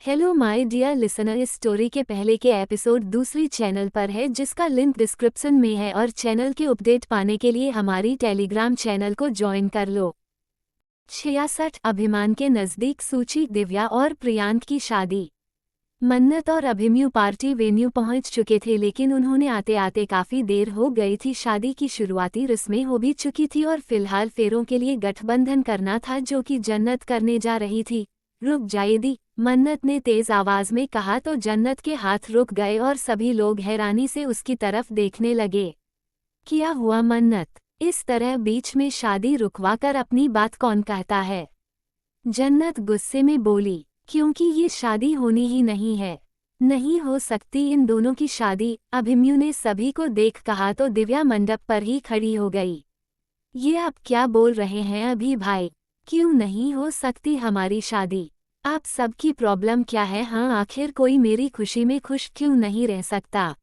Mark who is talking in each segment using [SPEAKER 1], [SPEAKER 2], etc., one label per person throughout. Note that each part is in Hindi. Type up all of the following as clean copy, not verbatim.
[SPEAKER 1] हेलो माय डियर लिसनर, इस स्टोरी के पहले के एपिसोड दूसरी चैनल पर है जिसका लिंक डिस्क्रिप्शन में है और चैनल के अपडेट पाने के लिए हमारी टेलीग्राम चैनल को ज्वाइन कर लो। 66 अभिमान के नज़दीक सूची, दिव्या और प्रियांक की शादी। मन्नत और अभिमन्यु पार्टी वेन्यू पहुंच चुके थे, लेकिन उन्होंने आते आते काफ़ी देर हो गई थी। शादी की शुरुआती रस्में हो भी चुकी थी और फिलहाल फेरों के लिए गठबंधन करना था जो कि जन्नत करने जा रही थी। रुक जाएगी, मन्नत ने तेज आवाज में कहा तो जन्नत के हाथ रुक गए और सभी लोग हैरानी से उसकी तरफ देखने लगे। क्या हुआ मन्नत? इस तरह बीच में शादी रुकवाकर अपनी बात कौन कहता है? जन्नत गुस्से में बोली, क्योंकि ये शादी होनी ही नहीं है। नहीं हो सकती इन दोनों की शादी। अभिमन्यु ने सभी को देख कहा तो दिव्या मंडप पर ही खड़ी हो गई। ये आप क्या बोल रहे हैं अभी भाई? क्यों नहीं हो सकती हमारी शादी? आप सबकी प्रॉब्लम क्या है? हाँ, आखिर कोई मेरी खुशी में खुश क्यों नहीं रह सकता?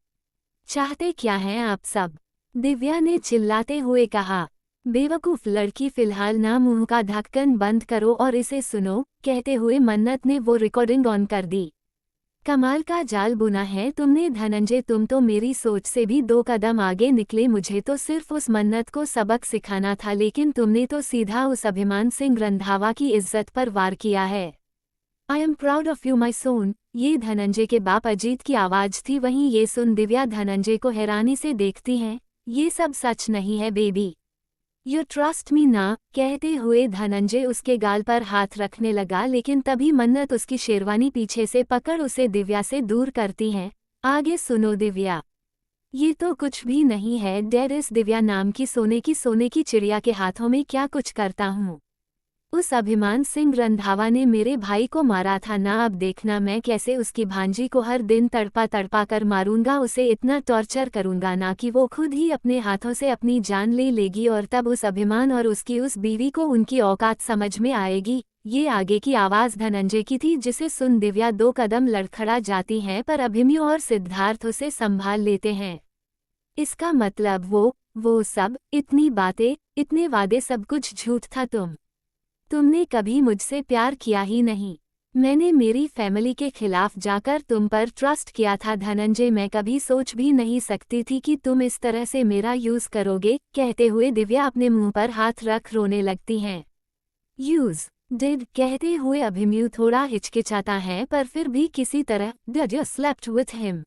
[SPEAKER 1] चाहते क्या हैं आप सब? दिव्या ने चिल्लाते हुए कहा। बेवकूफ लड़की, फिलहाल ना मुंह का ढक्कन बंद करो और इसे सुनो, कहते हुए मन्नत ने वो रिकॉर्डिंग ऑन कर दी। कमाल का जाल बुना है तुमने धनंजय, तुम तो मेरी सोच से भी 2 कदम आगे निकले। मुझे तो सिर्फ उस मन्नत को सबक सिखाना था, लेकिन तुमने तो सीधा उस अभिमान सिंह रंधावा की इज्जत पर वार किया है। I am proud of you my son. ये धनंजय के बाप अजीत की आवाज थी। वहीं ये सुन दिव्या धनंजय को हैरानी से देखती हैं। ये सब सच नहीं है बेबी, यू ट्रस्ट मी ना, कहते हुए धनंजय उसके गाल पर हाथ रखने लगा, लेकिन तभी मन्नत उसकी शेरवानी पीछे से पकड़ उसे दिव्या से दूर करती हैं। आगे सुनो दिव्या, ये तो कुछ भी नहीं है। डैड, इस दिव्या नाम की सोने की चिड़िया के हाथों में क्या कुछ करता हूँ। उस अभिमान सिंह रंधावा ने मेरे भाई को मारा था ना। अब देखना मैं कैसे उसकी भांजी को हर दिन तड़पा तड़पा कर मारूंगा। उसे इतना टॉर्चर करूंगा ना कि वो खुद ही अपने हाथों से अपनी जान ले लेगी, और तब उस अभिमान और उसकी उस बीवी को उनकी औकात समझ में आएगी। ये आगे की आवाज धनंजय की थी, जिसे सुन दिव्या 2 कदम लड़खड़ा जाती हैं, पर अभिमन्यु और सिद्धार्थ उसे संभाल लेते हैं। इसका मतलब वो सब, इतनी बातें, इतने वादे, सब कुछ झूठ था। तुमने कभी मुझसे प्यार किया ही नहीं। मैंने मेरी फैमिली के खिलाफ जाकर तुम पर ट्रस्ट किया था धनंजय। मैं कभी सोच भी नहीं सकती थी कि तुम इस तरह से मेरा यूज करोगे। कहते हुए दिव्या अपने मुंह पर हाथ रख रोने लगती हैं। यूज डिड, कहते हुए अभिमन्यु थोड़ा हिचकिचाता है, पर फिर भी किसी तरह did you slept with him,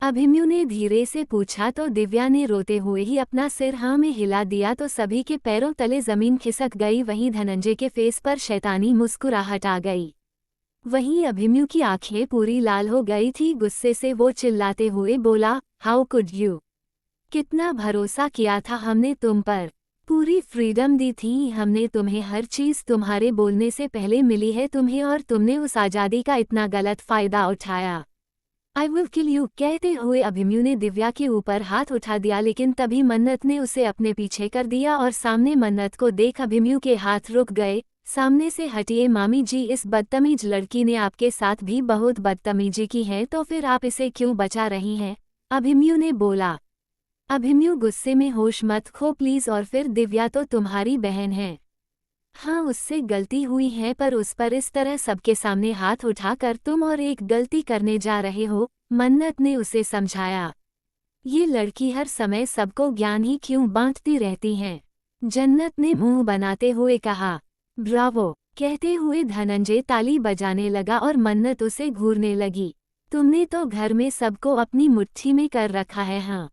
[SPEAKER 1] Abhimanyu ने धीरे से पूछा तो दिव्या ने रोते हुए ही अपना सिर हाँ में हिला दिया तो सभी के पैरों तले जमीन खिसक गई। वहीं धनंजय के फेस पर शैतानी मुस्कुराहट आ गई। वहीं अभिमन्यु की आंखें पूरी लाल हो गई थी। गुस्से से वो चिल्लाते हुए बोला, हाउ कुड यू? कितना भरोसा किया था हमने तुम पर, पूरी फ्रीडम दी थी हमने तुम्हें, हर चीज तुम्हारे बोलने से पहले मिली है तुम्हें, और तुमने उस आज़ादी का इतना गलत फायदा उठाया। आई विल किल यू, कहते हुए अभिमन्यु ने दिव्या के ऊपर हाथ उठा दिया, लेकिन तभी मन्नत ने उसे अपने पीछे कर दिया और सामने मन्नत को देख अभिमन्यु के हाथ रुक गए। सामने से हटिए मामी जी, इस बदतमीज लड़की ने आपके साथ भी बहुत बदतमीजी की है, तो फिर आप इसे क्यों बचा रही हैं? अभिमन्यु ने बोला। अभिमन्यु गुस्से में, होश मत खो प्लीज, और फिर दिव्या तो तुम्हारी बहन है। हाँ, उससे गलती हुई है, पर उस पर इस तरह सबके सामने हाथ उठाकर तुम और एक गलती करने जा रहे हो, मन्नत ने उसे समझाया। ये लड़की हर समय सबको ज्ञान ही क्यों बांटती रहती हैं? जन्नत ने मुंह बनाते हुए कहा। ब्रावो, कहते हुए धनंजय ताली बजाने लगा और मन्नत उसे घूरने लगी। तुमने तो घर में सबको अपनी मुट्ठी में कर रखा है। हाँ,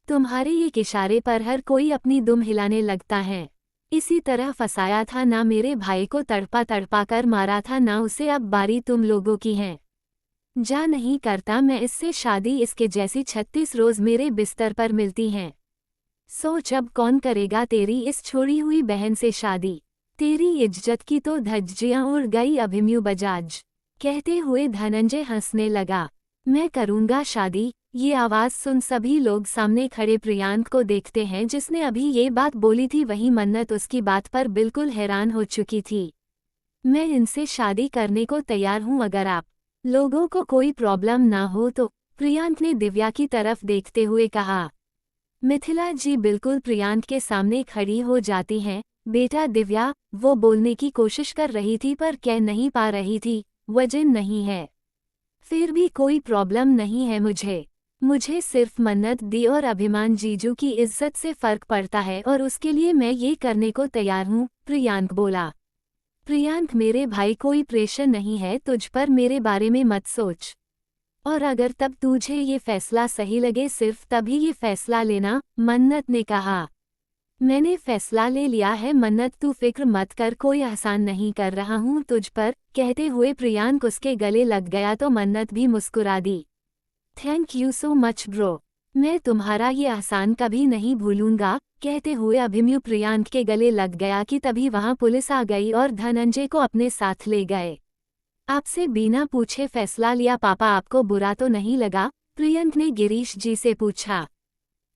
[SPEAKER 1] तुम्हारे एक इशारे पर हर कोई अपनी दुम हिलाने लगता है। इसी तरह फंसाया था ना मेरे भाई को, तड़पा तड़पा कर मारा था ना उसे, अब बारी तुम लोगों की है। जा नहीं करता मैं इससे शादी, इसके जैसी 36 रोज मेरे बिस्तर पर मिलती हैं। सोच अब कौन करेगा तेरी इस छोड़ी हुई बहन से शादी? तेरी इज्जत की तो धज्जियां उड़ गई अभिमन्यु बजाज, कहते हुए धनंजय हंसने लगा। मैं करूंगा शादी। ये आवाज सुन सभी लोग सामने खड़े प्रियांक को देखते हैं, जिसने अभी ये बात बोली थी। वहीं मन्नत उसकी बात पर बिल्कुल हैरान हो चुकी थी। मैं इनसे शादी करने को तैयार हूं, अगर आप लोगों को कोई प्रॉब्लम ना हो तो, प्रियांक ने दिव्या की तरफ देखते हुए कहा। मिथिला जी बिल्कुल प्रियांक के सामने खड़ी हो जाती हैं। बेटा दिव्या, वो बोलने की कोशिश कर रही थी पर कह नहीं पा रही थी। वजन नहीं है। फिर भी कोई प्रॉब्लम नहीं है मुझे सिर्फ मन्नत दी और अभिमान जीजू की इज्जत से फर्क पड़ता है और उसके लिए मैं ये करने को तैयार हूँ, प्रियांक बोला। प्रियांक मेरे भाई कोई प्रेशर नहीं है तुझ पर, मेरे बारे में मत सोच। और अगर तब तुझे ये फैसला सही लगे सिर्फ तभी ये फैसला लेना, मन्नत ने कहा। मैंने फैसला ले लिया है मन्नत, तू फिक्र मत कर, कोई एहसान नहीं कर रहा हूँ तुझ पर, कहते हुए प्रियांक उसके गले लग गया तो मन्नत भी मुस्कुरा दी। Thank you so much bro, मैं तुम्हारा ये एहसान कभी नहीं भूलूंगा, कहते हुए अभिमन्यु प्रियांक के गले लग गया कि तभी वहां पुलिस आ गई और धनंजय को अपने साथ ले गए। आपसे बिना पूछे फैसला लिया पापा, आपको बुरा तो नहीं लगा? प्रियंक ने गिरीश जी से पूछा।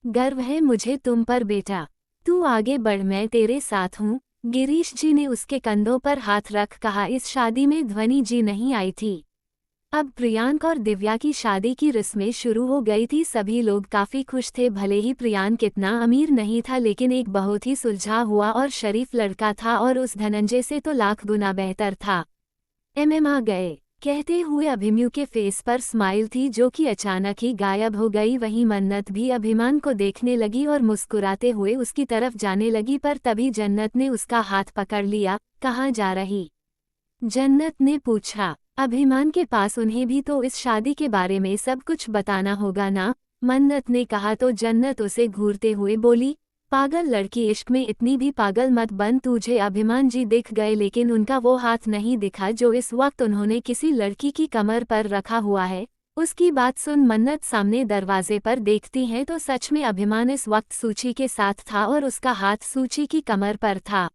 [SPEAKER 1] गर्व है मुझे तुम पर बेटा, तू आगे बढ़, मैं तेरे साथ हूँ, गिरीश जी ने उसके कंधों पर हाथ रख कहा। इस शादी में ध्वनि जी नहीं आई थी। अब प्रियांक और दिव्या की शादी की रस्में शुरू हो गई थी। सभी लोग काफी खुश थे, भले ही प्रियांक इतना अमीर नहीं था लेकिन एक बहुत ही सुलझा हुआ और शरीफ लड़का था और उस धनंजय से तो लाख गुना बेहतर था। आ गए, कहते हुए अभिमन्यु के फेस पर स्माइल थी जो कि अचानक ही गायब हो गई। वहीं मन्नत भी अभिमान को देखने लगी और मुस्कुराते हुए उसकी तरफ जाने लगी, पर तभी जन्नत ने उसका हाथ पकड़ लिया। कहाँ जा रही? जन्नत ने पूछा। अभिमान के पास, उन्हें भी तो इस शादी के बारे में सब कुछ बताना होगा ना, मन्नत ने कहा। तो जन्नत उसे घूरते हुए बोली, पागल लड़की, इश्क में इतनी भी पागल मत बन। तुझे अभिमान जी दिख गए लेकिन उनका वो हाथ नहीं दिखा जो इस वक्त उन्होंने किसी लड़की की कमर पर रखा हुआ है। उसकी बात सुन मन्नत सामने दरवाजे पर देखती हैं तो सच में अभिमान इस वक्त सूची के साथ था और उसका हाथ सूची की कमर पर था।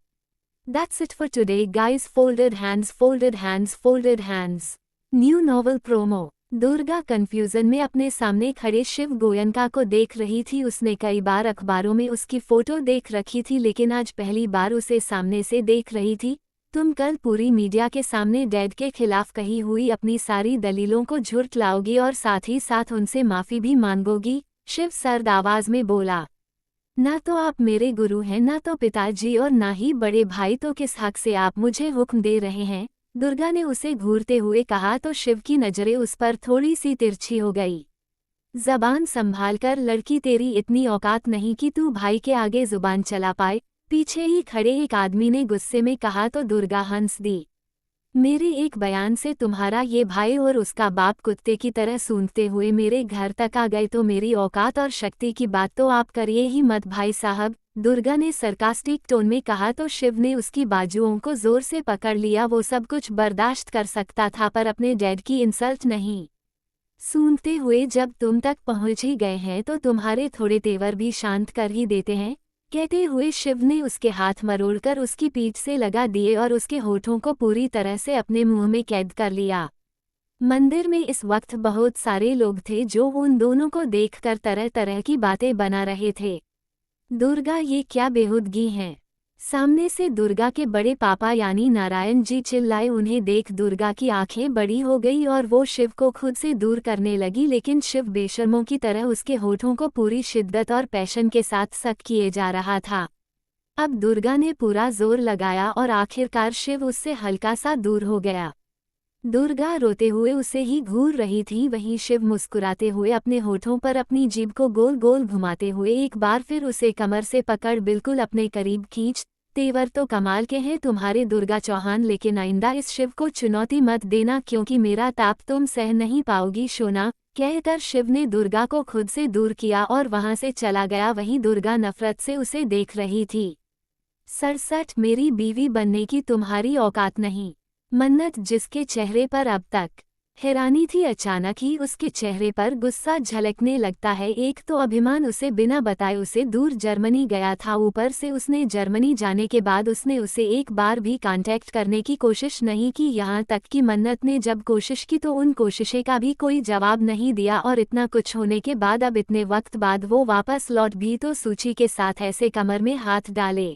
[SPEAKER 1] That's it for today guys, folded hands, folded hands, folded hands. New novel promo. Durga confusion में अपने सामने खड़े शिव गोयनका को देख रही थी। उसने कई बार अखबारों में उसकी फोटो देख रखी थी लेकिन आज पहली बार उसे सामने से देख रही थी। तुम कल पूरी मीडिया के सामने डैड के खिलाफ कही हुई अपनी सारी दलीलों को झुठ लाओगी और साथ ही साथ उनसे माफी भी मांगोगी, शिव सर्द आवाज में बोला। ना तो आप मेरे गुरु हैं, ना तो पिताजी और ना ही बड़े भाई, तो किस हक से आप मुझे हुक्म दे रहे हैं? दुर्गा ने उसे घूरते हुए कहा। तो शिव की नजरें उस पर थोड़ी सी तिरछी हो गई। जबान संभाल कर लड़की, तेरी इतनी औकात नहीं कि तू भाई के आगे जुबान चला पाए, पीछे ही खड़े एक आदमी ने गुस्से में कहा। तो दुर्गा हंस दी। मेरे एक बयान से तुम्हारा ये भाई और उसका बाप कुत्ते की तरह सूंघते हुए मेरे घर तक आ गए, तो मेरी औकात और शक्ति की बात तो आप करिए ही मत भाई साहब, दुर्गा ने सरकास्टिक टोन में कहा। तो शिव ने उसकी बाजुओं को जोर से पकड़ लिया। वो सब कुछ बर्दाश्त कर सकता था पर अपने डैड की इंसल्ट नहीं। सूंघते हुए जब तुम तक पहुंच ही गए हैं तो तुम्हारे थोड़े तेवर भी शांत कर ही देते हैं, कहते हुए शिव ने उसके हाथ मरोड़कर उसकी पीठ से लगा दिए और उसके होठों को पूरी तरह से अपने मुंह में कैद कर लिया। मंदिर में इस वक्त बहुत सारे लोग थे जो उन दोनों को देखकर तरह तरह की बातें बना रहे थे। दुर्गा, ये क्या बेहूदगी है? सामने से दुर्गा के बड़े पापा यानी नारायण जी चिल्लाए। उन्हें देख दुर्गा की आंखें बड़ी हो गई और वो शिव को खुद से दूर करने लगी, लेकिन शिव बेशर्मों की तरह उसके होठों को पूरी शिद्दत और पैशन के साथ सक किए जा रहा था। अब दुर्गा ने पूरा जोर लगाया और आखिरकार शिव उससे हल्का सा दूर हो गया। दुर्गा रोते हुए उसे ही घूर रही थी, वहीं शिव मुस्कुराते हुए अपने होठों पर अपनी जीभ को गोल गोल घुमाते हुए एक बार फिर उसे कमर से पकड़ बिल्कुल अपने करीब खींच। तेवर तो कमाल के हैं तुम्हारे दुर्गा चौहान, लेकिन आइंदा इस शिव को चुनौती मत देना क्योंकि मेरा ताप तुम सह नहीं पाओगी शोना, कहकर शिव ने दुर्गा को खुद से दूर किया और वहां से चला गया। वहीं दुर्गा नफरत से उसे देख रही थी। 67 मेरी बीवी बनने की तुम्हारी औकात नहीं। मन्नत, जिसके चेहरे पर अब तक हैरानी थी, अचानक ही उसके चेहरे पर गुस्सा झलकने लगता है। एक तो अभिमान उसे बिना बताए उसे दूर जर्मनी गया था, ऊपर से उसने जर्मनी जाने के बाद उसने उसे एक बार भी कांटेक्ट करने की कोशिश नहीं की। यहाँ तक कि मन्नत ने जब कोशिश की तो उन कोशिशें का भी कोई जवाब नहीं दिया और इतना कुछ होने के बाद अब इतने वक्त बाद वो वापस लौट भी तो सूची के साथ ऐसे कमर में हाथ डाले।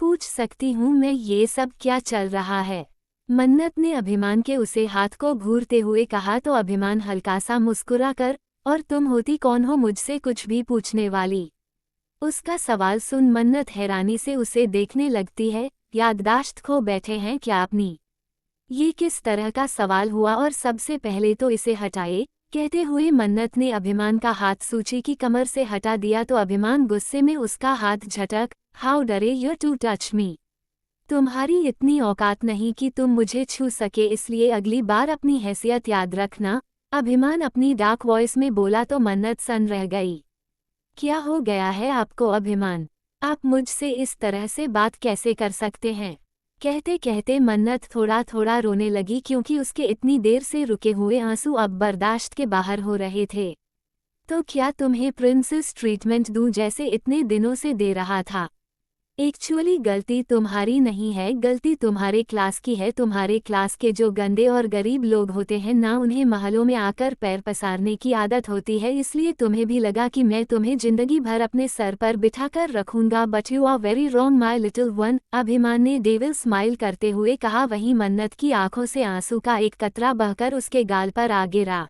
[SPEAKER 1] पूछ सकती हूँ मैं ये सब क्या चल रहा है? मन्नत ने अभिमान के उसे हाथ को घूरते हुए कहा। तो अभिमान हल्का सा मुस्कुरा कर, और तुम होती कौन हो मुझसे कुछ भी पूछने वाली? उसका सवाल सुन मन्नत हैरानी से उसे देखने लगती है। याददाश्त खो बैठे हैं क्या अपनी? ये किस तरह का सवाल हुआ, और सबसे पहले तो इसे हटाए, कहते हुए मन्नत ने अभिमान का हाथ सूची की कमर से हटा दिया तो अभिमान गुस्से में उसका हाथ झटक, हाउ डरे यू टू टच मी। तुम्हारी इतनी औकात नहीं कि तुम मुझे छू सके, इसलिए अगली बार अपनी हैसियत याद रखना, अभिमान अपनी डार्क वॉइस में बोला तो मन्नत सन रह गई। क्या हो गया है आपको अभिमान? आप मुझसे इस तरह से बात कैसे कर सकते हैं? कहते कहते मन्नत थोड़ा थोड़ा रोने लगी क्योंकि उसके इतनी देर से रुके हुए आंसू अब बर्दाश्त के बाहर हो रहे थे। तो क्या तुम्हें प्रिंसेस ट्रीटमेंट दूं जैसे इतने दिनों से दे रहा था? एक्चुअली गलती तुम्हारी नहीं है, गलती तुम्हारे क्लास की है। तुम्हारे क्लास के जो गंदे और गरीब लोग होते हैं ना, उन्हें महलों में आकर पैर पसारने की आदत होती है, इसलिए तुम्हें भी लगा कि मैं तुम्हें जिंदगी भर अपने सर पर बिठाकर रखूंगा, but you are very wrong my little one, अभिमान ने डेविल स्माइल करते हुए कहा। वहीं मन्नत की आंखों से आंसू का एक कतरा बहकर उसके गाल पर आ गिरा।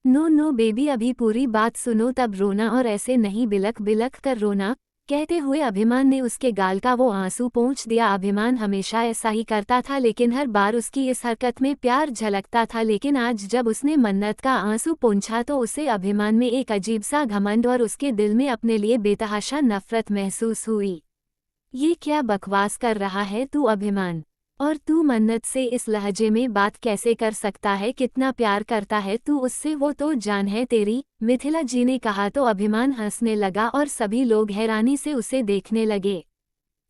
[SPEAKER 1] नो नो बेबी, अभी पूरी बात सुनो तब रोना, और ऐसे नहीं बिलख बिलख कर रोना, कहते हुए अभिमान ने उसके गाल का वो आंसू पोंछ दिया। अभिमान हमेशा ऐसा ही करता था, लेकिन हर बार उसकी इस हरकत में प्यार झलकता था, लेकिन आज जब उसने मन्नत का आंसू पोंछा तो उसे अभिमान में एक अजीब सा घमंड और उसके दिल में अपने लिए बेतहाशा नफरत महसूस हुई। ये क्या बकवास कर रहा है तू अभिमान? और तू मन्नत से इस लहजे में बात कैसे कर सकता है? कितना प्यार करता है तू उससे, वो तो जान है तेरी, मिथिला जी ने कहा तो अभिमान हंसने लगा और सभी लोग हैरानी से उसे देखने लगे।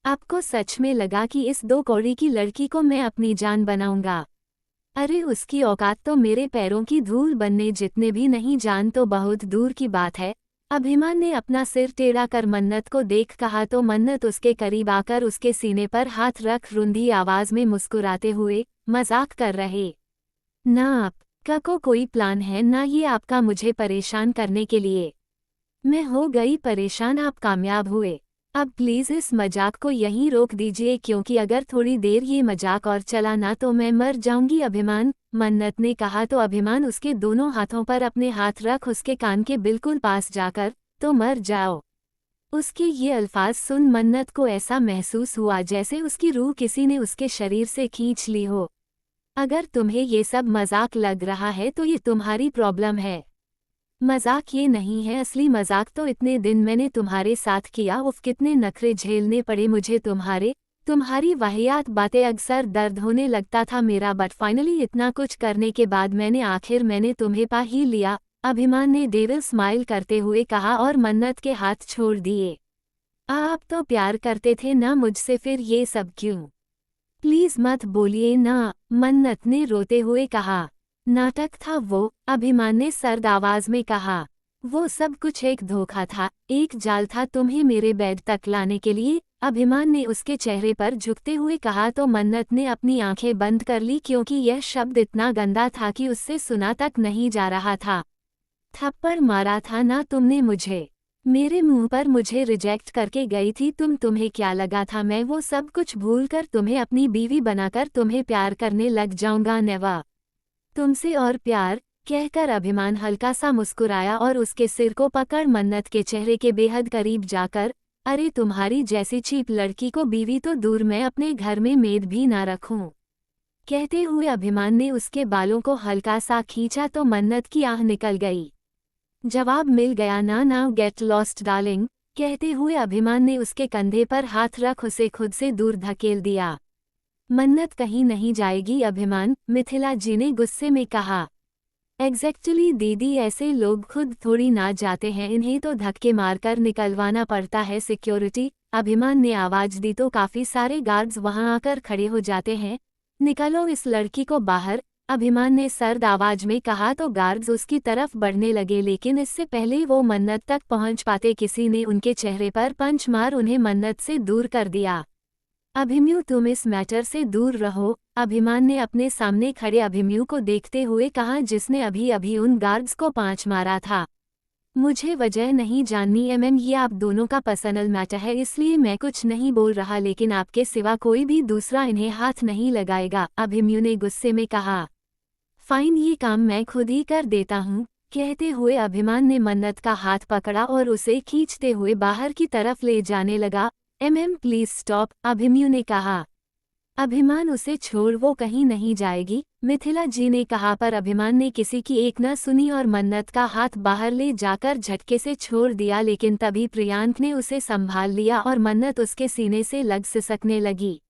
[SPEAKER 1] आपको सच में लगा कि इस 2 कौड़ी की लड़की को मैं अपनी जान बनाऊंगा? अरे उसकी औकात तो मेरे पैरों की धूल बनने जितने भी नहीं, जान तो बहुत दूर की बात है। अभिमान ने अपना सिर टेढ़ा कर मन्नत को देख कहा तो मन्नत उसके करीब आकर उसके सीने पर हाथ रख रुंधी आवाज में मुस्कुराते हुए, मजाक कर रहे ना आपका को कोई प्लान है ना ये आपका मुझे परेशान करने के लिए? मैं हो गई परेशान, आप कामयाब हुए। अब प्लीज इस मजाक को यहीं रोक दीजिए, क्योंकि अगर थोड़ी देर ये मजाक और चला ना तो मैं मर जाऊंगी अभिमान, मन्नत ने कहा तो अभिमान उसके दोनों हाथों पर अपने हाथ रख उसके कान के बिल्कुल पास जाकर, तो मर जाओ। उसके ये अल्फाज सुन मन्नत को ऐसा महसूस हुआ जैसे उसकी रूह किसी ने उसके शरीर से खींच ली हो। अगर तुम्हें ये सब मजाक लग रहा है तो ये तुम्हारी प्रॉब्लम है, मजाक ये नहीं है, असली मजाक तो इतने दिन मैंने तुम्हारे साथ किया, उफ कितने नखरे झेलने पड़े मुझे तुम्हारी वाहियात बातें, अक्सर दर्द होने लगता था मेरा, बट फाइनली इतना कुछ करने के बाद मैंने तुम्हें पा ही लिया, अभिमान ने डेविल स्माइल करते हुए कहा और मन्नत के हाथ छोड़ दिए। आप तो प्यार करते थे ना मुझसे, फिर ये सब क्यों? प्लीज मत बोलिए ना, मन्नत ने रोते हुए कहा। नाटक था वो, अभिमान ने सर्द आवाज में कहा। वो सब कुछ एक धोखा था, एक जाल था तुम्हें मेरे बेड तक लाने के लिए, अभिमान ने उसके चेहरे पर झुकते हुए कहा तो मन्नत ने अपनी आंखें बंद कर ली क्योंकि यह शब्द इतना गंदा था कि उससे सुना तक नहीं जा रहा था। थप्पड़ मारा था ना तुमने मुझे, मेरे मुंह पर मुझे रिजेक्ट करके गई थी तुम्हें क्या लगा था मैं वो सब कुछ भूलकर तुम्हें अपनी बीवी बनाकर तुम्हें प्यार करने लग जाऊंगा? नेवा तुमसे और प्यार, कहकर अभिमान हल्का सा मुस्कुराया और उसके सिर को पकड़ मन्नत के चेहरे के बेहद करीब जाकर, अरे तुम्हारी जैसी चीप लड़की को बीवी तो दूर, मैं अपने घर में मेड भी ना रखूं, कहते हुए अभिमान ने उसके बालों को हल्का सा खींचा तो मन्नत की आह निकल गई। जवाब मिल गया ना, नाउ गेट लॉस्ट डार्लिंग, कहते हुए अभिमान ने उसके कंधे पर हाथ रख उसे खुद से दूर धकेल दिया। मन्नत कहीं नहीं जाएगी अभिमान, मिथिला जी ने गुस्से में कहा। एग्जैक्टली दीदी, ऐसे लोग खुद थोड़ी ना जाते हैं, इन्हें तो धक्के मारकर निकलवाना पड़ता है। सिक्योरिटी, अभिमान ने आवाज दी तो काफी सारे गार्ड्स वहां आकर खड़े हो जाते हैं। निकलो इस लड़की को बाहर, अभिमान ने सर्द आवाज में कहा तो गार्ड्स उसकी तरफ बढ़ने लगे, लेकिन इससे पहले वो मन्नत तक पहुंच पाते किसी ने उनके चेहरे पर पंच मार उन्हें मन्नत से दूर कर दिया। अभिमन्यु तुम इस मैटर से दूर रहो, अभिमान ने अपने सामने खड़े अभिमन्यु को देखते हुए कहा जिसने अभी अभी उन गार्ड्स को पांच मारा था। मुझे वजह नहीं जाननी ये आप दोनों का पर्सनल मैटर है, इसलिए मैं कुछ नहीं बोल रहा, लेकिन आपके सिवा कोई भी दूसरा इन्हें हाथ नहीं लगाएगा, अभिमन्यु ने गुस्से में कहा। फाइन, ये काम मैं खुद ही कर देता हूँ, कहते हुए अभिमान ने मन्नत का हाथ पकड़ा और उसे खींचते हुए बाहर की तरफ ले जाने लगा। प्लीज स्टॉप, अभिमन्यु ने कहा। अभिमान उसे छोड़ वो कहीं नहीं जाएगी, मिथिला जी ने कहा। पर अभिमान ने किसी की एक न सुनी और मन्नत का हाथ बाहर ले जाकर झटके से छोड़ दिया। लेकिन तभी प्रियांक ने उसे संभाल लिया और मन्नत उसके सीने से लग सिसकने लगी।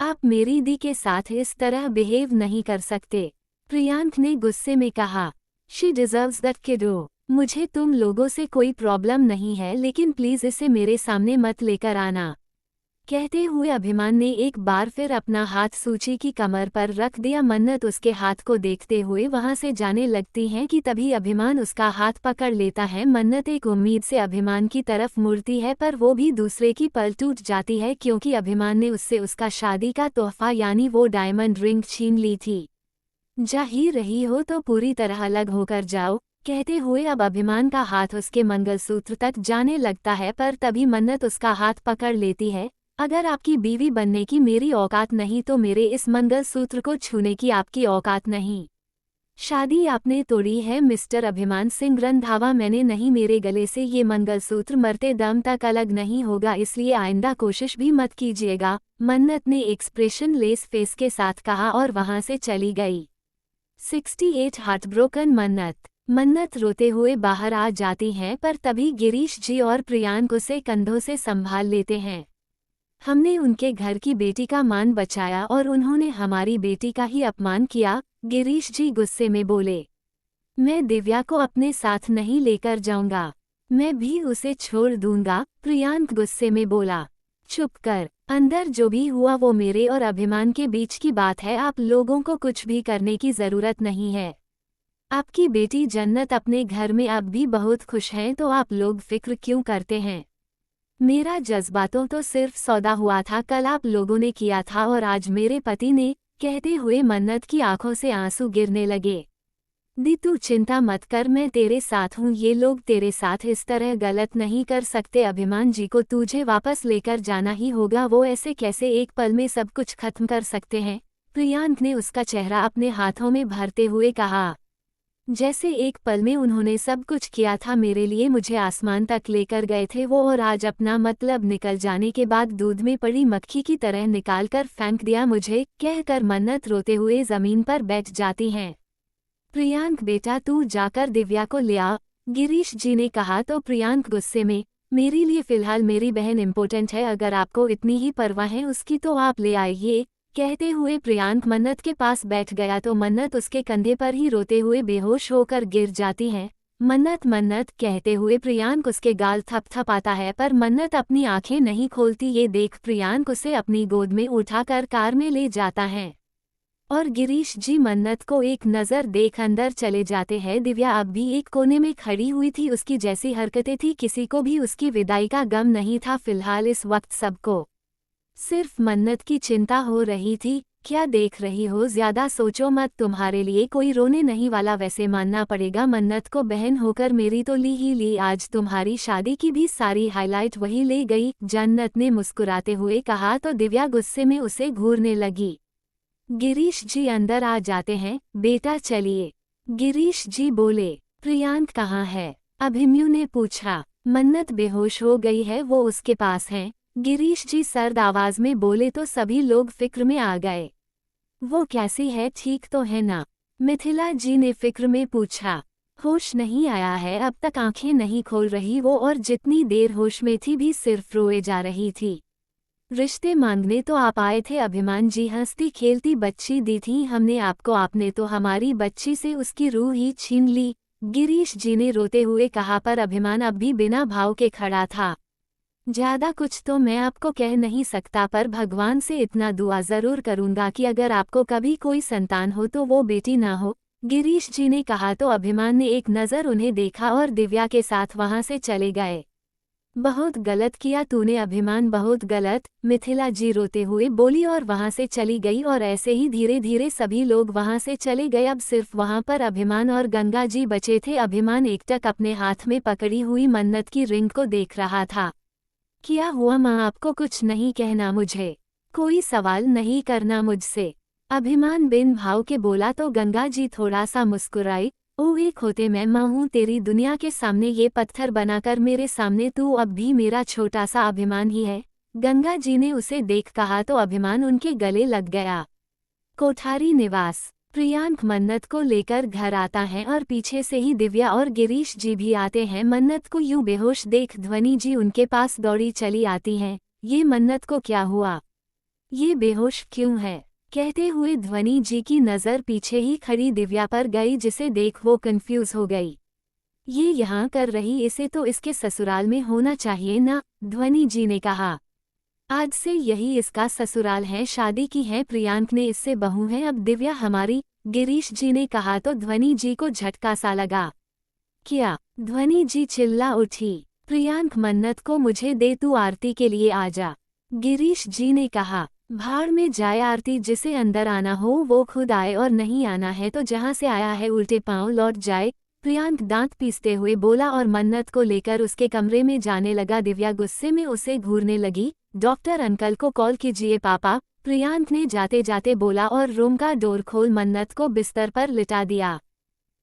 [SPEAKER 1] आप मेरी दी के साथ इस तरह बिहेव नहीं कर सकते, प्रियांक ने गुस्से में कहा। शी डिजर्व्स दैट किडो। मुझे तुम लोगों से कोई प्रॉब्लम नहीं है, लेकिन प्लीज इसे मेरे सामने मत लेकर आना। कहते हुए अभिमान ने एक बार फिर अपना हाथ सूची की कमर पर रख दिया। मन्नत उसके हाथ को देखते हुए वहां से जाने लगती है कि तभी अभिमान उसका हाथ पकड़ लेता है। मन्नत एक उम्मीद से अभिमान की तरफ मुड़ती है, पर वो भी दूसरे की पल टूट जाती है, क्योंकि अभिमान ने उससे उसका शादी का तोहफा यानी वो डायमंड रिंग छीन ली थी। जा ही रही हो तो पूरी तरह अलग होकर जाओ, कहते हुए अब अभिमान का हाथ उसके मंगलसूत्र तक जाने लगता है। पर तभी मन्नत उसका हाथ पकड़ लेती है। अगर आपकी बीवी बनने की मेरी औकात नहीं तो मेरे इस मंगलसूत्र को छूने की आपकी औकात नहीं। शादी आपने तोड़ी है मिस्टर अभिमान सिंह रंधावा, मैंने नहीं। मेरे गले से ये मंगलसूत्र मरते दम तक अलग नहीं होगा, इसलिए आइंदा कोशिश भी मत कीजिएगा, मन्नत ने एक्सप्रेशन लेस फेस के साथ कहा और वहां से चली गई। 68 हार्टब्रोकन मन्नत रोते हुए बाहर आ जाती हैं, पर तभी गिरीश जी और प्रियांक उसे कंधों से संभाल लेते हैं। हमने उनके घर की बेटी का मान बचाया और उन्होंने हमारी बेटी का ही अपमान किया, गिरीश जी गुस्से में बोले। मैं दिव्या को अपने साथ नहीं लेकर जाऊंगा, मैं भी उसे छोड़ दूंगा, प्रियांक गुस्से में बोला। चुप कर, अंदर जो भी हुआ वो मेरे और अभिमान के बीच की बात है, आप लोगों को कुछ भी करने की जरूरत नहीं है। आपकी बेटी जन्नत अपने घर में अब भी बहुत खुश हैं, तो आप लोग फिक्र क्यों करते हैं। मेरा जज्बातों तो सिर्फ सौदा हुआ था, कल आप लोगों ने किया था और आज मेरे पति ने, कहते हुए मन्नत की आंखों से आंसू गिरने लगे। दी तू चिंता मत कर, मैं तेरे साथ हूँ, ये लोग तेरे साथ इस तरह गलत नहीं कर सकते। अभिमान जी को तुझे वापस लेकर जाना ही होगा, वो ऐसे कैसे एक पल में सब कुछ खत्म कर सकते हैं, प्रियांक ने उसका चेहरा अपने हाथों में भरते हुए कहा। जैसे एक पल में उन्होंने सब कुछ किया था मेरे लिए, मुझे आसमान तक लेकर गए थे वो, और आज अपना मतलब निकल जाने के बाद दूध में पड़ी मक्खी की तरह निकालकर फेंक दिया मुझे, कहकर मन्नत रोते हुए जमीन पर बैठ जाती हैं। प्रियांक बेटा तू जाकर दिव्या को ले आ, गिरीश जी ने कहा तो प्रियांक गुस्से में, मेरे लिए फिलहाल मेरी बहन इम्पोर्टेंट है, अगर आपको इतनी ही परवाह है उसकी तो आप ले आइए, कहते हुए प्रियांक मन्नत के पास बैठ गया तो मन्नत उसके कंधे पर ही रोते हुए बेहोश होकर गिर जाती है। मन्नत कहते हुए प्रियांक उसके गाल थपथपाता है, पर मन्नत अपनी आंखें नहीं खोलती। ये देख प्रियांक उसे अपनी गोद में उठाकर कार में ले जाता है और गिरीश जी मन्नत को एक नज़र देख अंदर चले जाते हैं। दिव्या अब भी एक कोने में खड़ी हुई थी, उसकी जैसी हरकतें थी, किसी को भी उसकी विदाई का गम नहीं था। फिलहाल इस वक्त सबको सिर्फ मन्नत की चिंता हो रही थी। क्या देख रही हो, ज्यादा सोचो मत, तुम्हारे लिए कोई रोने नहीं वाला, वैसे मानना पड़ेगा मन्नत को, बहन होकर मेरी तो ली ही ली, आज तुम्हारी शादी की भी सारी हाईलाइट वही ले गई, जन्नत ने मुस्कुराते हुए कहा तो दिव्या गुस्से में उसे घूरने लगी। गिरीश जी अंदर आ जाते हैं। बेटा चलिए, गिरीश जी बोले। प्रियांक कहाँ है, अभिमन्यु ने पूछा। मन्नत बेहोश हो गई है, वो उसके पास है, गिरीश जी सर्द आवाज में बोले तो सभी लोग फिक्र में आ गए। वो कैसी है, ठीक तो है ना, मिथिला जी ने फिक्र में पूछा। होश नहीं आया है, अब तक आंखें नहीं खोल रही वो, और जितनी देर होश में थी भी सिर्फ रोए जा रही थी। रिश्ते मांगने तो आप आए थे अभिमान जी, हंसती खेलती बच्ची दी थी हमने आपको, आपने तो हमारी बच्ची से उसकी रूह ही छीन ली, गिरीश जी ने रोते हुए कहा। पर अभिमान अब भी बिना भाव के खड़ा था। ज्यादा कुछ तो मैं आपको कह नहीं सकता, पर भगवान से इतना दुआ जरूर करूंगा कि अगर आपको कभी कोई संतान हो तो वो बेटी ना हो, गिरीश जी ने कहा तो अभिमान ने एक नज़र उन्हें देखा और दिव्या के साथ वहां से चले गए। बहुत गलत किया तूने अभिमान, बहुत गलत, मिथिला जी रोते हुए बोली और वहां से चली गई। और ऐसे ही धीरे धीरे सभी लोग वहां से चले गए। अब सिर्फ वहां पर अभिमान और गंगा जी बचे थे। अभिमान एकटक अपने हाथ में पकड़ी हुई मन्नत की रिंग को देख रहा था। क्या हुआ माँ, आपको कुछ नहीं कहना, मुझे कोई सवाल नहीं करना मुझसे, अभिमान बिन भाव के बोला तो गंगा जी थोड़ा सा मुस्कुराई। ओ एक होते मैं माँ हूँ तेरी दुनिया के सामने, ये पत्थर बनाकर मेरे सामने तू अब भी मेरा छोटा सा अभिमान ही है, गंगा जी ने उसे देख कहा तो अभिमान उनके गले लग गया। कोठारी निवास। प्रियांक मन्नत को लेकर घर आता है और पीछे से ही दिव्या और गिरीश जी भी आते हैं। मन्नत को यूं बेहोश देख ध्वनि जी उनके पास दौड़ी चली आती हैं। ये मन्नत को क्या हुआ? ये बेहोश क्यों है? कहते हुए ध्वनि जी की नज़र पीछे ही खड़ी दिव्या पर गई, जिसे देख वो कंफ्यूज हो गई। ये यहाँ कर रही, इसे तो इसके ससुराल में होना चाहिए ना, ध्वनि जी ने कहा। आज से यही इसका ससुराल है, शादी की है प्रियांक ने इससे बहू है, अब दिव्या हमारी, गिरीश जी ने कहा तो ध्वनि जी को झटका सा लगा। क्या? ध्वनि जी चिल्ला उठी। प्रियांक मन्नत को मुझे दे, तू आरती के लिए आ जा, गिरीश जी ने कहा। भाड़ में जाए आरती, जिसे अंदर आना हो वो खुद आए और नहीं आना है तो जहां से आया है उल्टे पांव लौट जाए, प्रियांक दांत पीसते हुए बोला और मन्नत को लेकर उसके कमरे में जाने लगा। दिव्या गुस्से में उसे घूरने लगी। डॉक्टर अंकल को कॉल कीजिए पापा, प्रियांक ने जाते जाते बोला और रूम का डोर खोल मन्नत को बिस्तर पर लिटा दिया।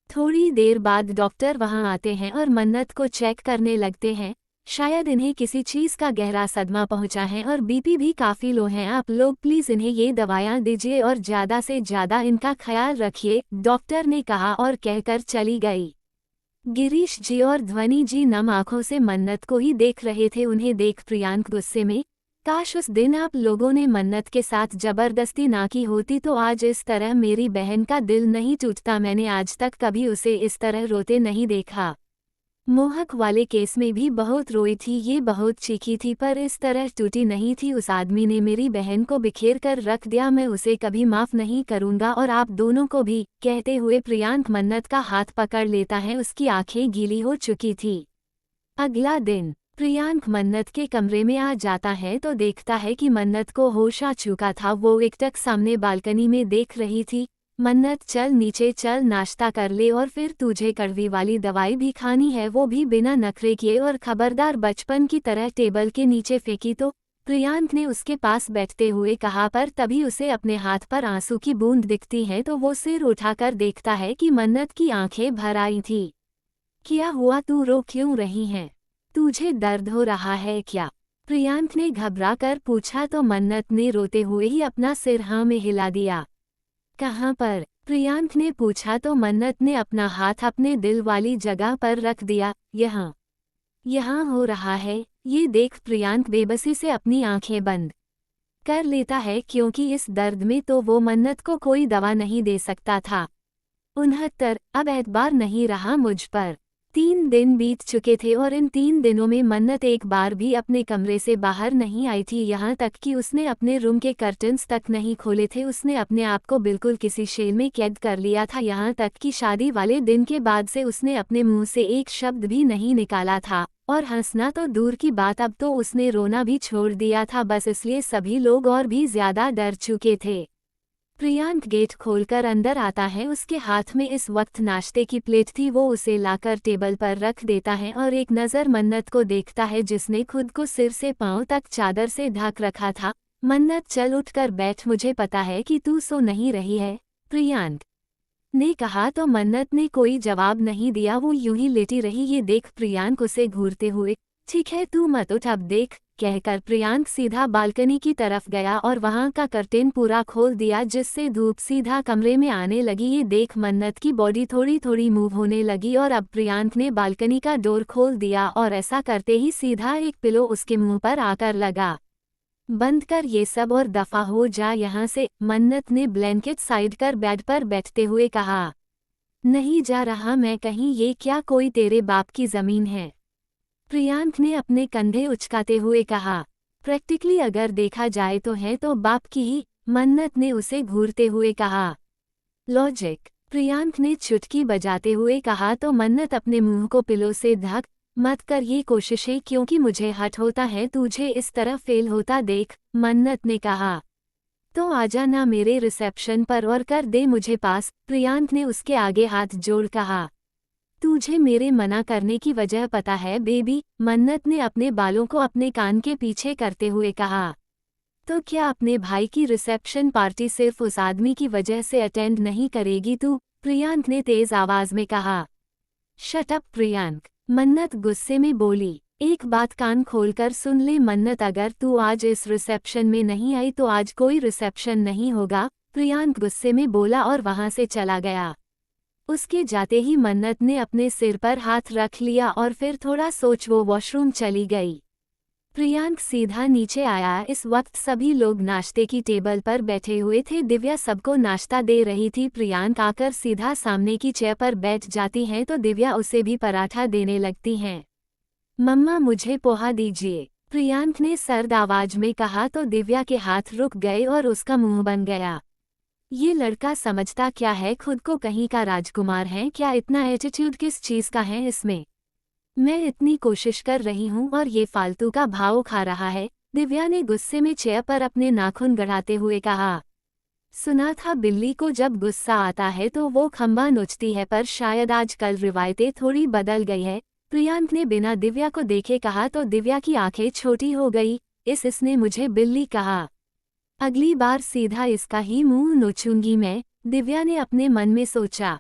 [SPEAKER 1] थोड़ी देर बाद डॉक्टर वहां आते हैं और मन्नत को चेक करने लगते हैं। शायद इन्हें किसी चीज़ का गहरा सदमा पहुंचा है और बीपी भी काफ़ी लो है। आप लोग प्लीज़ इन्हें ये दवाइयाँ दीजिए और ज़्यादा से ज़्यादा इनका ख्याल रखिए, डॉक्टर ने कहा और कहकर चली गई। गिरीश जी और ध्वनि जी नम आंखों से मन्नत को ही देख रहे थे। उन्हें देख प्रियांक गुस्से में, काश उस दिन आप लोगों ने मन्नत के साथ जबरदस्ती ना की होती तो आज इस तरह मेरी बहन का दिल नहीं टूटता। मैंने आज तक कभी उसे इस तरह रोते नहीं देखा। मोहक वाले केस में भी बहुत रोई थी, ये बहुत चीखी थी, पर इस तरह टूटी नहीं थी। उस आदमी ने मेरी बहन को बिखेर कर रख दिया, मैं उसे कभी माफ़ नहीं करूंगा और आप दोनों को भी, कहते हुए प्रियांक मन्नत का हाथ पकड़ लेता है। उसकी आंखें गीली हो चुकी थी। अगला दिन प्रियांक मन्नत के कमरे में आ जाता है तो देखता है कि मन्नत को होश आ चुका था। वो एकटक सामने बालकनी में देख रही थी। मन्नत चल नीचे चल, नाश्ता कर ले और फिर तुझे कड़वी वाली दवाई भी खानी है, वो भी बिना नखरे किए, और खबरदार बचपन की तरह टेबल के नीचे फेंकी तो, प्रियांक ने उसके पास बैठते हुए कहा। पर तभी उसे अपने हाथ पर आंसू की बूंद दिखती है तो वो सिर उठाकर देखता है कि मन्नत की आंखें भर आई थी। क्या हुआ, तू रो क्यों रही है? तुझे दर्द हो रहा है क्या? प्रियांक ने घबरा कर पूछा तो मन्नत ने रोते हुए ही अपना सिर हाँ में हिला दिया। कहाँ पर? प्रियांक ने पूछा तो मन्नत ने अपना हाथ अपने दिल वाली जगह पर रख दिया। यहाँ यहाँ हो रहा है, ये देख प्रियांक बेबसी से अपनी आंखें बंद कर लेता है, क्योंकि इस दर्द में तो वो मन्नत को कोई दवा नहीं दे सकता था। 69 अब एतबार नहीं रहा मुझ पर। 3 दिन बीत चुके थे और इन 3 दिनों में मन्नत एक बार भी अपने कमरे से बाहर नहीं आई थी। यहाँ तक कि उसने अपने रूम के कर्टन्स तक नहीं खोले थे। उसने अपने आप को बिल्कुल किसी शेल में कैद कर लिया था। यहाँ तक कि शादी वाले दिन के बाद से उसने अपने मुंह से एक शब्द भी नहीं निकाला था, और हंसना तो दूर की बात, अब तो उसने रोना भी छोड़ दिया था। बस इसलिए सभी लोग और भी ज्यादा डर चुके थे। प्रियांक गेट खोलकर अंदर आता है। उसके हाथ में इस वक्त नाश्ते की प्लेट थी। वो उसे लाकर टेबल पर रख देता है और एक नज़र मन्नत को देखता है, जिसने खुद को सिर से पांव तक चादर से ढक रखा था। मन्नत चल उठकर बैठ, मुझे पता है कि तू सो नहीं रही है, प्रियांक ने कहा तो मन्नत ने कोई जवाब नहीं दिया। वो यूं ही लेटी रही। ये देख प्रियांक उसे घूरते हुए, ठीक है तू मत उठ, अब देख, कहकर प्रियांक सीधा बालकनी की तरफ गया और वहां का कर्टेन पूरा खोल दिया, जिससे धूप सीधा कमरे में आने लगी। ये देख मन्नत की बॉडी थोड़ी थोड़ी मूव होने लगी और अब प्रियांक ने बालकनी का डोर खोल दिया और ऐसा करते ही सीधा एक पिलो उसके मुंह पर आकर लगा। बंद कर ये सब और दफा हो जा यहाँ से, मन्नत ने ब्लैंकेट साइड कर बेड पर बैठते हुए कहा। नहीं जा रहा मैं कहीं, ये क्या कोई तेरे बाप की जमीन है? प्रियांक ने अपने कंधे उचकाते हुए कहा। प्रैक्टिकली अगर देखा जाए तो है तो बाप की ही, मन्नत ने उसे घूरते हुए कहा। लॉजिक, प्रियांक ने चुटकी बजाते हुए कहा तो मन्नत अपने मुंह को पिलो से ढक, मत कर ये कोशिशें, क्योंकि मुझे हट होता है तुझे इस तरह फेल होता देख, मन्नत ने कहा। तो आजा ना मेरे रिसेप्शन पर और कर दे मुझे पास, प्रियांक ने उसके आगे हाथ जोड़ कहा। तुझे मेरे मना करने की वजह पता है बेबी, मन्नत ने अपने बालों को अपने कान के पीछे करते हुए कहा। तो क्या अपने भाई की रिसेप्शन पार्टी सिर्फ उस आदमी की वजह से अटेंड नहीं करेगी तू? प्रियांक ने तेज आवाज में कहा। शट अप प्रियांक, मन्नत गुस्से में बोली। एक बात कान खोलकर सुन ले मन्नत, अगर तू आज इस रिसेप्शन में नहीं आई तो आज कोई रिसेप्शन नहीं होगा, प्रियांक गुस्से में बोला और वहां से चला गया। उसके जाते ही मन्नत ने अपने सिर पर हाथ रख लिया और फिर थोड़ा सोच वो वॉशरूम चली गई। प्रियांक सीधा नीचे आया। इस वक्त सभी लोग नाश्ते की टेबल पर बैठे हुए थे। दिव्या सबको नाश्ता दे रही थी। प्रियांक आकर सीधा सामने की चेयर पर बैठ जाती हैं तो दिव्या उसे भी पराठा देने लगती हैं। मम्मा मुझे पोहा दीजिए, प्रियांक ने सर्द आवाज में कहा तो दिव्या के हाथ रुक गए और उसका मुंह बन गया। ये लड़का समझता क्या है खुद को, कहीं का राजकुमार है क्या? इतना एटीट्यूड किस चीज का है इसमें? मैं इतनी कोशिश कर रही हूँ और ये फालतू का भाव खा रहा है, दिव्या ने गुस्से में चेयर पर अपने नाखून गड़ाते हुए कहा। सुना था बिल्ली को जब गुस्सा आता है तो वो खंबा नोचती है, पर शायद आजकल रिवायतें थोड़ी बदल गई है, प्रियांक ने बिना दिव्या को देखे कहा तो दिव्या की आंखें छोटी हो गई। इसने मुझे बिल्ली कहा, अगली बार सीधा इसका ही मुंह नोचूंगी मैं, दिव्या ने अपने मन में सोचा।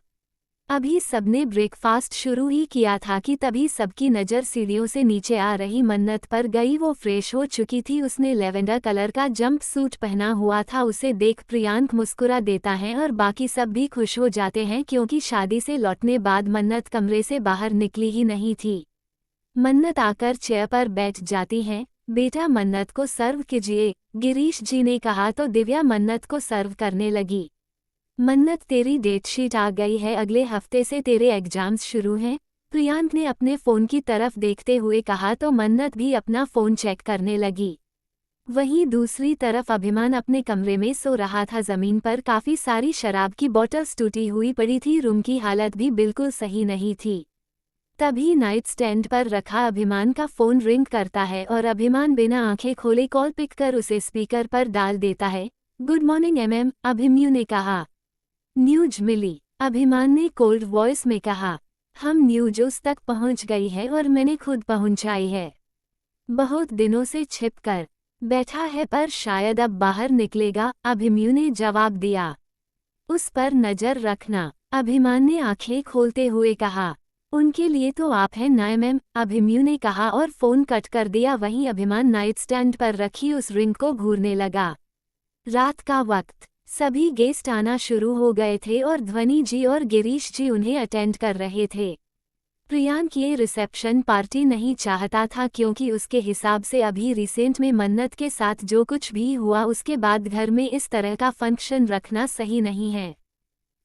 [SPEAKER 1] अभी सबने ब्रेकफास्ट शुरू ही किया था कि तभी सबकी नज़र सीढ़ियों से नीचे आ रही मन्नत पर गई। वो फ्रेश हो चुकी थी, उसने लेवेंडर कलर का जंप सूट पहना हुआ था। उसे देख प्रियांक मुस्कुरा देता है और बाकी सब भी खुश हो जाते हैं क्योंकि शादी से लौटने बाद मन्नत कमरे से बाहर निकली ही नहीं थी। मन्नत आकर चेयर पर बैठ जाती हैं। बेटा मन्नत को सर्व कीजिए, गिरीश जी ने कहा तो दिव्या मन्नत को सर्व करने लगी। मन्नत तेरी डेटशीट आ गई है, अगले हफ्ते से तेरे एग्जाम्स शुरू हैं, प्रियांक ने अपने फ़ोन की तरफ देखते हुए कहा तो मन्नत भी अपना फ़ोन चेक करने लगी। वहीं दूसरी तरफ अभिमान अपने कमरे में सो रहा था। ज़मीन पर काफ़ी सारी शराब की बॉटल्स टूटी हुई पड़ी थी। रूम की हालत भी बिल्कुल सही नहीं थी। तभी नाइट स्टैंड पर रखा अभिमान का फ़ोन रिंग करता है और अभिमान बिना आंखें खोले कॉल पिक कर उसे स्पीकर पर डाल देता है। गुड मॉर्निंग एमएम, अभिमन्यु ने कहा। न्यूज मिली, अभिमान ने कोल्ड वॉइस में कहा। हम न्यूज उस तक पहुंच गई है और मैंने खुद पहुंचाई है। बहुत दिनों से छिप कर बैठा है पर शायद अब बाहर निकलेगा, अभिमन्यु ने जवाब दिया। उस पर नजर रखना, अभिमान ने आंखें खोलते हुए कहा। उनके लिए तो आप हैं ना मैम, अभिमन्यु ने कहा और फ़ोन कट कर दिया। वहीं अभिमान नाइट स्टैंड पर रखी उस रिंग को घूरने लगा। रात का वक्त, सभी गेस्ट आना शुरू हो गए थे और ध्वनि जी और गिरीश जी उन्हें अटेंड कर रहे थे। प्रियांक ये रिसेप्शन पार्टी नहीं चाहता था क्योंकि उसके हिसाब से अभी रिसेंट में मन्नत के साथ जो कुछ भी हुआ उसके बाद घर में इस तरह का फंक्शन रखना सही नहीं है।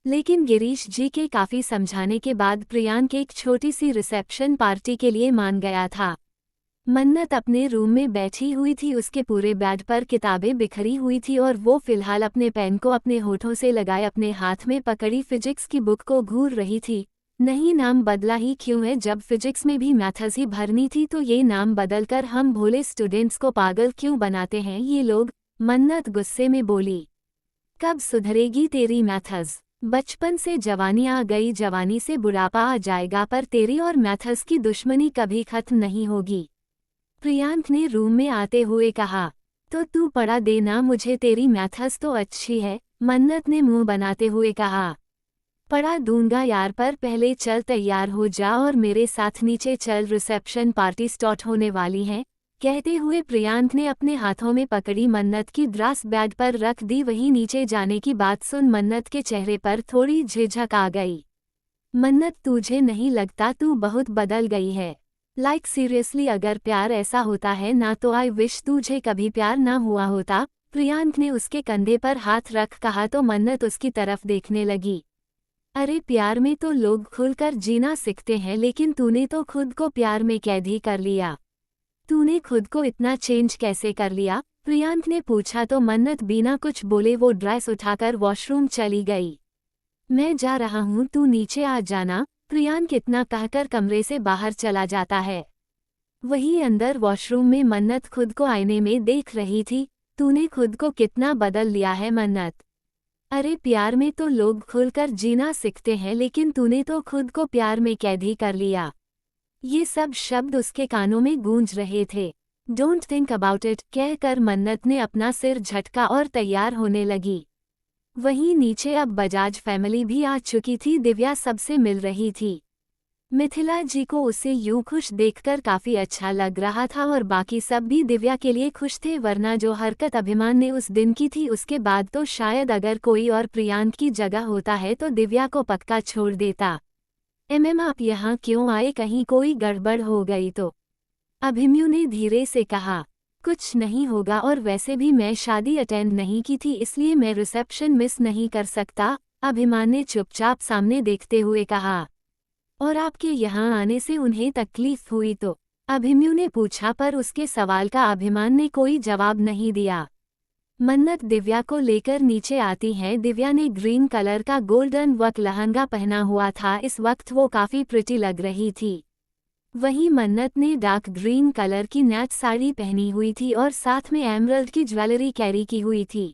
[SPEAKER 1] लेकिन गिरीश जी के काफ़ी समझाने के बाद प्रियांक एक छोटी सी रिसेप्शन पार्टी के लिए मान गया था। मन्नत अपने रूम में बैठी हुई थी, उसके पूरे बेड पर किताबें बिखरी हुई थी और वो फिलहाल अपने पेन को अपने होठों से लगाए अपने हाथ में पकड़ी फिजिक्स की बुक को घूर रही थी। नहीं, नाम बदला ही क्यों है, जब फिजिक्स में भी मैथ्स ही भरनी थी तो ये नाम बदलकर हम भोले स्टूडेंट्स को पागल क्यों बनाते हैं ये लोग, मन्नत गुस्से में बोली। कब सुधरेगी तेरी मैथ्स? बचपन से जवानी आ गई, जवानी से बुढ़ापा आ जाएगा, पर तेरी और मैथ्स की दुश्मनी कभी खत्म नहीं होगी, प्रियांक ने रूम में आते हुए कहा। तो तू पढ़ा देना मुझे, तेरी मैथ्स तो अच्छी है, मन्नत ने मुंह बनाते हुए कहा। पढ़ा दूंगा यार, पर पहले चल तैयार हो जा और मेरे साथ नीचे चल, रिसेप्शन पार्टी स्टार्ट होने वाली है, कहते हुए प्रियांक ने अपने हाथों में पकड़ी मन्नत की ड्रेस बेड पर रख दी। वहीं नीचे जाने की बात सुन मन्नत के चेहरे पर थोड़ी झिझक आ गई। मन्नत तुझे नहीं लगता तू बहुत बदल गई है? लाइक सीरियसली, अगर प्यार ऐसा होता है ना तो आई विश तुझे कभी प्यार ना हुआ होता, प्रियांक ने उसके कंधे पर हाथ रख कहा तो मन्नत उसकी तरफ देखने लगी। अरे प्यार में तो लोग खुलकर जीना सीखते हैं, लेकिन तूने तो खुद को प्यार में कैद ही कर लिया। तूने खुद को इतना चेंज कैसे कर लिया? प्रियांक ने पूछा तो मन्नत बिना कुछ बोले वो ड्रेस उठाकर वॉशरूम चली गई। मैं जा रहा हूँ, तू नीचे आ जाना, प्रियांक इतना कहकर कमरे से बाहर चला जाता है। वहीं अंदर वॉशरूम में मन्नत खुद को आईने में देख रही थी। तूने खुद को कितना बदल लिया है मन्नत। अरे प्यार में तो लोग खुलकर जीना सीखते हैं, लेकिन तूने तो खुद को प्यार में कैद ही कर लिया। ये सब शब्द उसके कानों में गूंज रहे थे। डोंट थिंक अबाउट इट, कहकर मन्नत ने अपना सिर झटका और तैयार होने लगी। वहीं नीचे अब बजाज फैमिली भी आ चुकी थी। दिव्या सबसे मिल रही थी। मिथिला जी को उसे यूं खुश देखकर काफी अच्छा लग रहा था और बाकी सब भी दिव्या के लिए खुश थे, वरना जो हरकत अभिमान ने उस दिन की थी उसके बाद तो शायद अगर कोई और प्रियांक की जगह होता है तो दिव्या को पक्का छोड़ देता। आप यहाँ क्यों आए, कहीं कोई गड़बड़ हो गई तो? अभिमन्यु ने धीरे से कहा। कुछ नहीं होगा, और वैसे भी मैं शादी अटेंड नहीं की थी इसलिए मैं रिसेप्शन मिस नहीं कर सकता, अभिमान ने चुपचाप सामने देखते हुए कहा। और आपके यहाँ आने से उन्हें तकलीफ हुई तो? अभिमन्यु ने पूछा, पर उसके सवाल का अभिमान ने कोई जवाब नहीं दिया। मन्नत दिव्या को लेकर नीचे आती हैं। दिव्या ने ग्रीन कलर का गोल्डन वर्क लहंगा पहना हुआ था, इस वक्त वो काफी प्रिटी लग रही थी। वहीं मन्नत ने डार्क ग्रीन कलर की नेट साड़ी पहनी हुई थी और साथ में एमरल्ड की ज्वेलरी कैरी की हुई थी।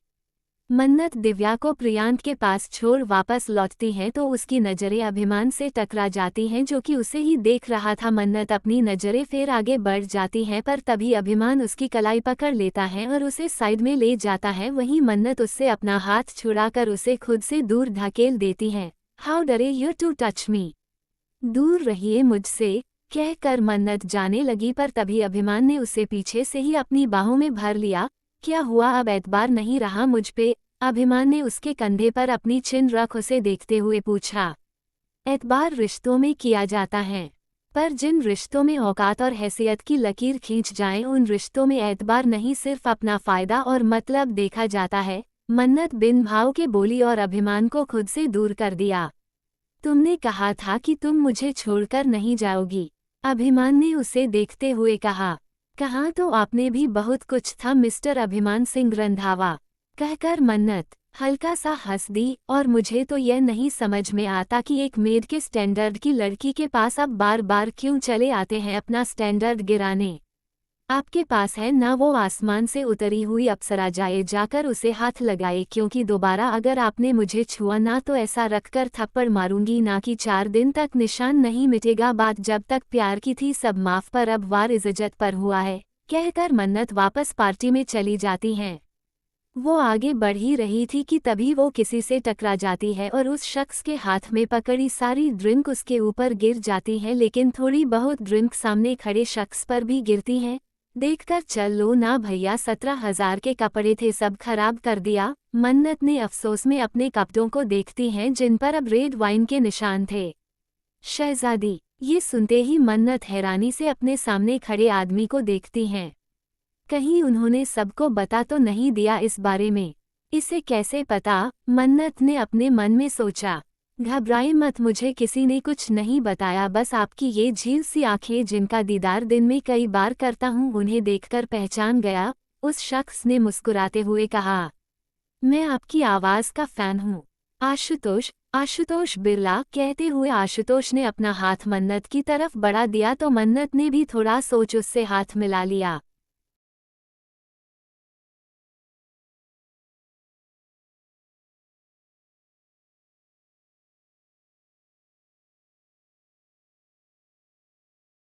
[SPEAKER 1] मन्नत दिव्या को प्रियांक के पास छोड़ वापस लौटती है तो उसकी नज़रें अभिमान से टकरा जाती हैं, जो कि उसे ही देख रहा था। मन्नत अपनी नज़रें फिर आगे बढ़ जाती हैं, पर तभी अभिमान उसकी कलाई पकड़ लेता है और उसे साइड में ले जाता है। वहीं मन्नत उससे अपना हाथ छुड़ाकर उसे खुद से दूर धकेल देती है। हाउ डरे यू टू टच मी, दूर रहिए मुझसे, कहकर मन्नत जाने लगी, पर तभी अभिमान ने उसे पीछे से ही अपनी बाहों में भर लिया। क्या हुआ, अब एतबार नहीं रहा मुझ पे? अभिमान ने उसके कंधे पर अपनी चिन रख उसे देखते हुए पूछा। एतबार रिश्तों में किया जाता है, पर जिन रिश्तों में औकात और हैसियत की लकीर खींच जाए उन रिश्तों में एतबार नहीं, सिर्फ अपना फायदा और मतलब देखा जाता है, मन्नत बिन भाव के बोली और अभिमान को खुद से दूर कर दिया। तुमने कहा था कि तुम मुझे छोड़कर नहीं जाओगी, अभिमान ने उसे देखते हुए कहा। कहा तो आपने भी बहुत कुछ था मिस्टर अभिमान सिंह रंधावा, कहकर मन्नत हल्का सा हंस दी। और मुझे तो यह नहीं समझ में आता कि एक मेड के स्टैंडर्ड की लड़की के पास आप बार बार क्यों चले आते हैं अपना स्टैंडर्ड गिराने। आपके पास है ना वो आसमान से उतरी हुई अप्सरा, जाए जाकर उसे हाथ लगाए, क्योंकि दोबारा अगर आपने मुझे छुआ ना तो ऐसा रखकर थप्पड़ मारूंगी ना कि 4 दिन तक निशान नहीं मिटेगा। बात जब तक प्यार की थी सब माफ, पर अब वार इज्जत पर हुआ है, कहकर मन्नत वापस पार्टी में चली जाती हैं। वो आगे बढ़ ही रही थी कि तभी वो किसी से टकरा जाती है और उस शख्स के हाथ में पकड़ी सारी ड्रिंक उसके ऊपर गिर जाती है, लेकिन थोड़ी बहुत ड्रिंक सामने खड़े शख्स पर भी गिरती हैं। देखकर चल लो ना भैया, 17,000 के कपड़े थे, सब खराब कर दिया, मन्नत ने अफसोस में अपने कपड़ों को देखती हैं जिन पर अब रेड वाइन के निशान थे। शहजादी, ये सुनते ही मन्नत हैरानी से अपने सामने खड़े आदमी को देखती हैं। कहीं उन्होंने सबको बता तो नहीं दिया इस बारे में? इसे कैसे पता, मन्नत ने अपने मन में सोचा। घबराए मत, मुझे किसी ने कुछ नहीं बताया, बस आपकी ये झील सी आंखें जिनका दीदार दिन में कई बार करता हूँ उन्हें देखकर पहचान गया, उस शख्स ने मुस्कुराते हुए कहा। मैं आपकी आवाज़ का फैन हूँ। आशुतोष, आशुतोष बिरला, कहते हुए आशुतोष ने अपना हाथ मन्नत की तरफ बढ़ा दिया तो मन्नत ने भी थोड़ा सोच उससे हाथ मिला लिया।